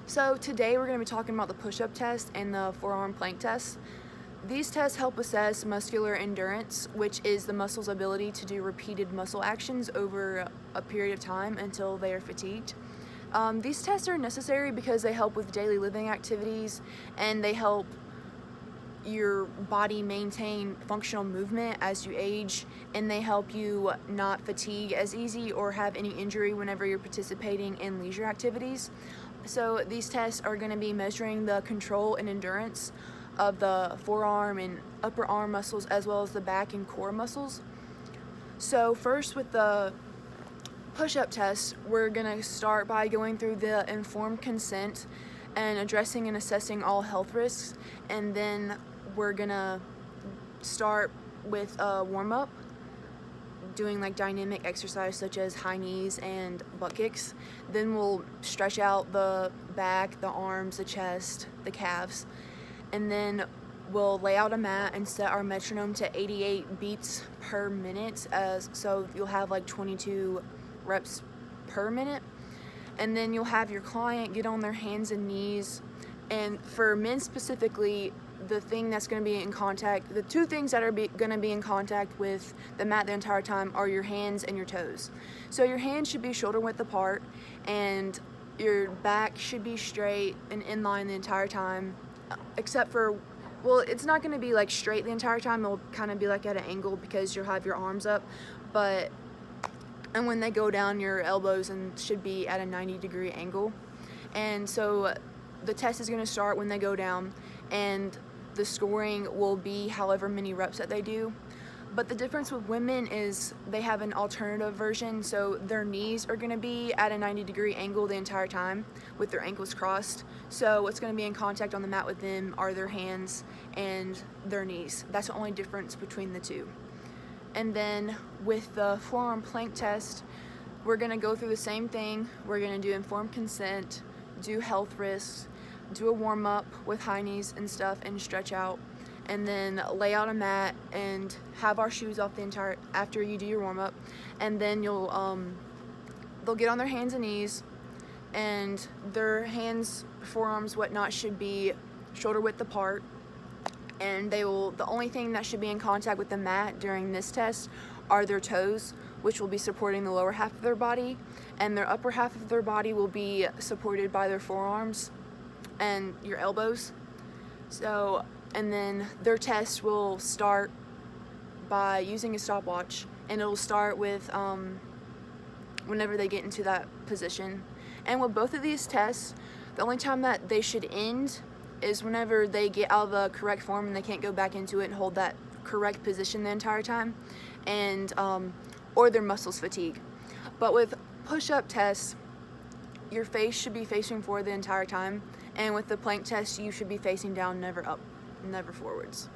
So today we're going to be talking about the push-up test and the forearm plank test. These tests help assess muscular endurance, which is the muscle's ability to do repeated muscle actions over a period of time until they are fatigued. These tests are necessary because they help with daily living activities and they help your body maintain functional movement as you age, and they help you not fatigue as easy or have any injury whenever you're participating in leisure activities. So these tests are going to be measuring the control and endurance of the forearm and upper arm muscles as well as the back and core muscles. So first, with the push-up test, we're going to start by going through the informed consent and addressing and assessing all health risks, and then we're gonna start with a warm-up, doing like dynamic exercise such as high knees and butt kicks. Then we'll stretch out the back, the arms, the chest, the calves, and then we'll lay out a mat and set our metronome to 88 beats per minute, so you'll have like 22 reps per minute. And then you'll have your client get on their hands and knees, and for men specifically, the thing that's going to be in contact, the two things that are going to be in contact with the mat the entire time are your hands and your toes. So your hands should be shoulder width apart, and your back should be straight and in line the entire time, except for, well, it's not going to be like straight the entire time. It'll kind of be like at an angle because you'll have your arms up, and when they go down, your elbows and should be at a 90-degree angle. And so the test is going to start when they go down, and the scoring will be however many reps that they do. But the difference with women is they have an alternative version, so their knees are going to be at a 90-degree angle the entire time with their ankles crossed. So what's going to be in contact on the mat with them are their hands and their knees. That's the only difference between the two. And then with the forearm plank test, we're going to go through the same thing. We're going to do informed consent, do health risks, do a warm-up with high knees and stuff and stretch out, and then lay out a mat and have our shoes off the entire after you do your warm-up. And then they'll get on their hands and knees, and their hands, forearms, whatnot should be shoulder width apart, and the only thing that should be in contact with the mat during this test are their toes, which will be supporting the lower half of their body, and their upper half of their body will be supported by their forearms and your elbows. So, and then their test will start by using a stopwatch, and it'll start with whenever they get into that position. And with both of these tests, the only time that they should end is whenever they get out of the correct form and they can't go back into it and hold that correct position the entire time, and or their muscles fatigue. But with push-up tests, your face should be facing forward the entire time, and with the plank test, you should be facing down, never up, never forwards.